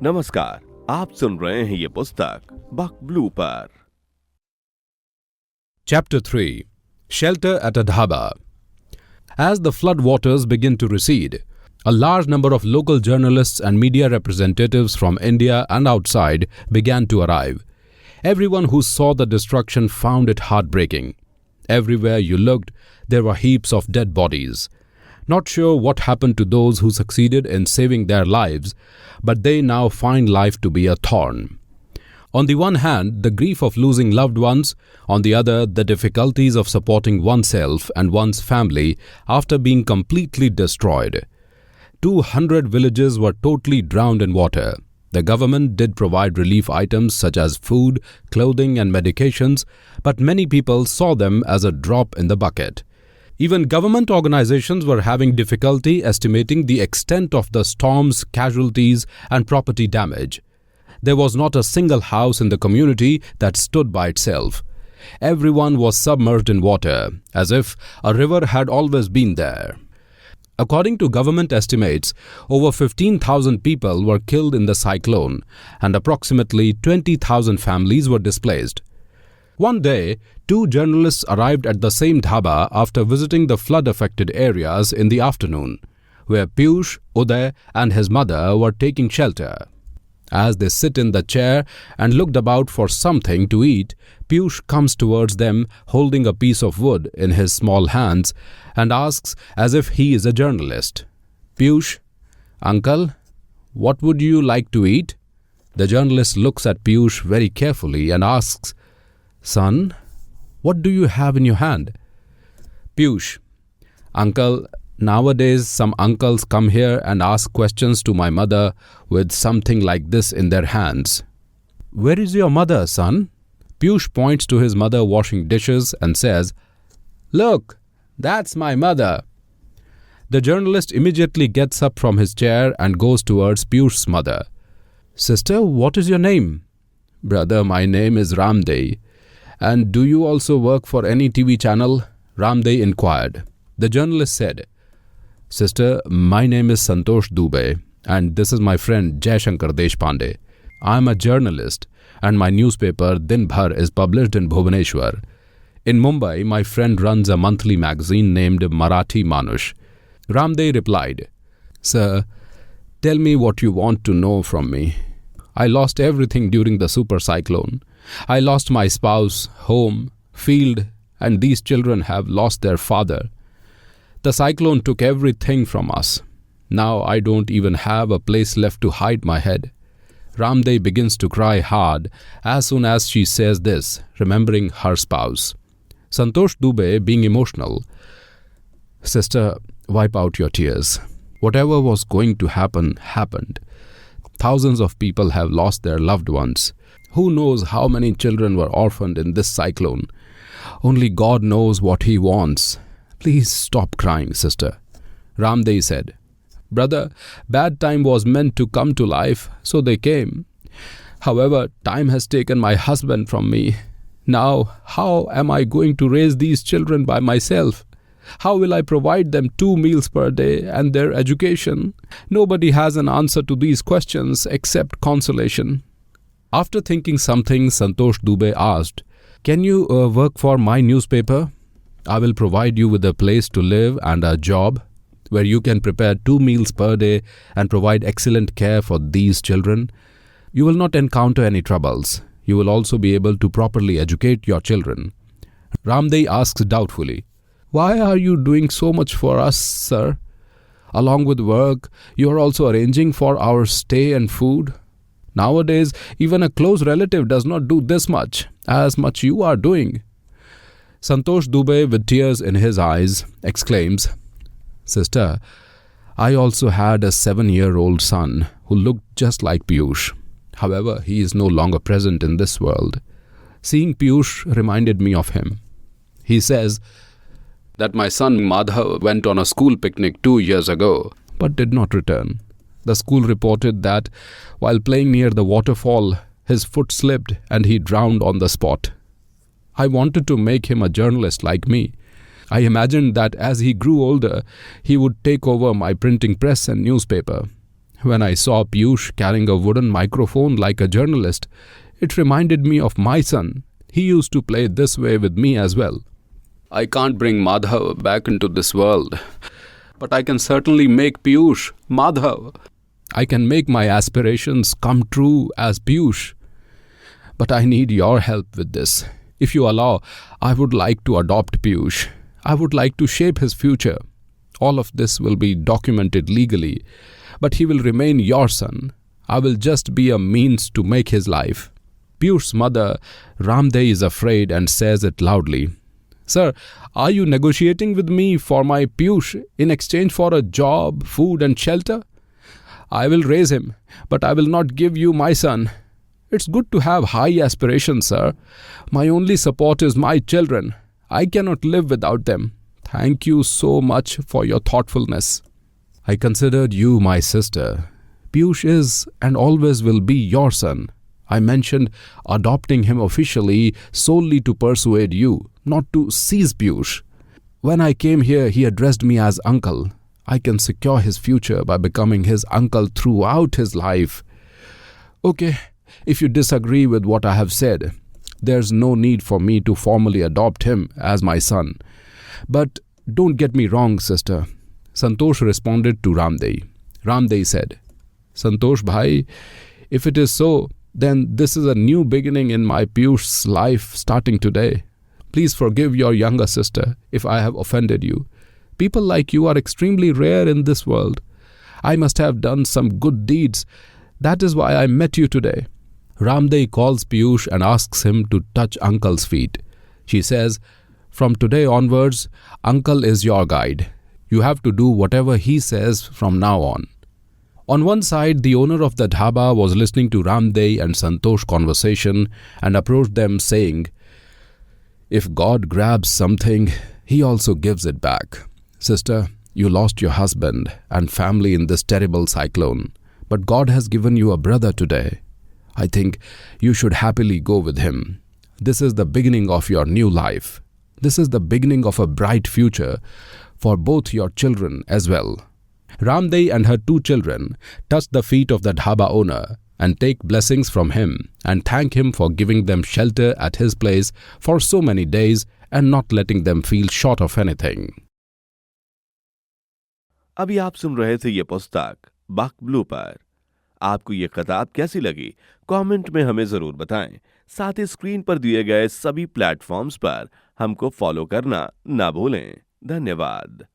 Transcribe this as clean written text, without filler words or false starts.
नमस्कार, आप सुन रहे हैं ये पुस्तक बक ब्लू पर। Chapter 3 Shelter at a Dhaba. As the flood waters begin to recede, a large number of local journalists and media representatives from India and outside began to arrive. Everyone who saw the destruction found it heartbreaking. Everywhere you looked, there were heaps of dead bodies. Not sure what happened to those who succeeded in saving their lives, but they now find life to be a thorn. On the one hand, the grief of losing loved ones, on the other, the difficulties of supporting oneself and one's family after being completely destroyed. 200 villages were totally drowned in water. The government did provide relief items such as food, clothing and medications, but many people saw them as a drop in the bucket. Even government organizations were having difficulty estimating the extent of the storm's casualties and property damage. There was not a single house in the community that stood by itself. Everyone was submerged in water, as if a river had always been there. According to government estimates, over 15,000 people were killed in the cyclone, and approximately 20,000 families were displaced. One day, 2 journalists arrived at the same dhaba after visiting the flood-affected areas in the afternoon, where Piyush, Uday and his mother were taking shelter. As they sit in the chair and looked about for something to eat, Piyush comes towards them holding a piece of wood in his small hands and asks as if he is a journalist, "Piyush, uncle, what would you like to eat?" The journalist looks at Piyush very carefully and asks, "Son, what do you have in your hand?" Piyush, "Uncle, nowadays some uncles come here and ask questions to my mother with something like this in their hands." "Where is your mother, son?" Piyush points to his mother washing dishes and says, "Look, that's my mother." The journalist immediately gets up from his chair and goes towards Piyush's mother. "Sister, what is your name?" "Brother, my name is Ramde." "And do you also work for any TV channel?" Ramde inquired. The journalist said, "Sister, my name is Santosh Dubey, and this is my friend Jai Shankar Deshpande. I am a journalist, and my newspaper Din Bhar is published in Bhubaneswar. In Mumbai, my friend runs a monthly magazine named Marathi Manush." Ramde replied, "Sir, tell me what you want to know from me. I lost everything during the super cyclone. I lost my spouse, home, field, and these children have lost their father. The cyclone took everything from us. Now I don't even have a place left to hide my head." Ramde begins to cry hard as soon as she says this, remembering her spouse. Santosh Dubey, being emotional, "Sister, wipe out your tears. Whatever was going to happen, happened. Thousands of people have lost their loved ones. Who knows how many children were orphaned in this cyclone? Only God knows what He wants. Please stop crying, sister." Ramde said, "Brother, bad time was meant to come to life, so they came. However, time has taken my husband from me. Now, how am I going to raise these children by myself? How will I provide them 2 meals per day and their education? Nobody has an answer to these questions except consolation." After thinking something, Santosh Dubey asked, "Can you work for my newspaper? I will provide you with a place to live and a job where you can prepare 2 meals per day and provide excellent care for these children. You will not encounter any troubles. You will also be able to properly educate your children." Ramde asks doubtfully, "Why are you doing so much for us, sir? Along with work, you are also arranging for our stay and food. Nowadays, even a close relative does not do this much, as much you are doing." Santosh Dubey, with tears in his eyes, exclaims, "Sister, I also had a 7-year-old son who looked just like Piyush. However, he is no longer present in this world. Seeing Piyush reminded me of him. He says that my son Madhav went on a school picnic 2 years ago, but did not return. The school reported that while playing near the waterfall, his foot slipped and he drowned on the spot. I wanted to make him a journalist like me. I imagined that as he grew older, he would take over my printing press and newspaper. When I saw Piyush carrying a wooden microphone like a journalist, it reminded me of my son. He used to play this way with me as well. I can't bring Madhav back into this world, but I can certainly make Piyush Madhav. I can make my aspirations come true as Piyush. But I need your help with this. If you allow, I would like to adopt Piyush. I would like to shape his future. All of this will be documented legally, but he will remain your son. I will just be a means to make his life. Piyush's mother, Ramde, is afraid and says it loudly. Sir, are you negotiating with me for my Piyush in exchange for a job, food and shelter? I will raise him, but I will not give you my son. It's good to have high aspirations, sir. My only support is my children. I cannot live without them. Thank you so much for your thoughtfulness. I considered you my sister. Piyush is and always will be your son. I mentioned adopting him officially solely to persuade you, not to seize Piyush. When I came here, he addressed me as uncle. I can secure his future by becoming his uncle throughout his life. Okay, if you disagree with what I have said, there's no need for me to formally adopt him as my son. But don't get me wrong, sister. Santosh responded to Ramde. Ramde said, Santosh bhai, if it is so, then this is a new beginning in my Piyush's life starting today. Please forgive your younger sister if I have offended you. People like you are extremely rare in this world. I must have done some good deeds. That is why I met you today. Ramde calls Piyush and asks him to touch uncle's feet. She says, from today onwards, uncle is your guide. You have to do whatever he says from now on. On one side, the owner of the dhaba was listening to Ramde and Santosh conversation and approached them saying, if God grabs something, he also gives it back. Sister, you lost your husband and family in this terrible cyclone, but God has given you a brother today. I think you should happily go with him. This is the beginning of your new life. This is the beginning of a bright future for both your children as well. Ramde and her 2 children touch the feet of the dhaba owner and take blessings from him and thank him for giving them shelter at his place for so many days and not letting them feel short of anything. अभी आप सुन रहे थे ये पुस्तक बक blue पर। आपको ये किताब कैसी लगी कमेंट में हमें जरूर बताएं। साथ ही स्क्रीन पर दिए गए सभी प्लेटफॉर्म्स पर हमको फॉलो करना ना भूलें। धन्यवाद।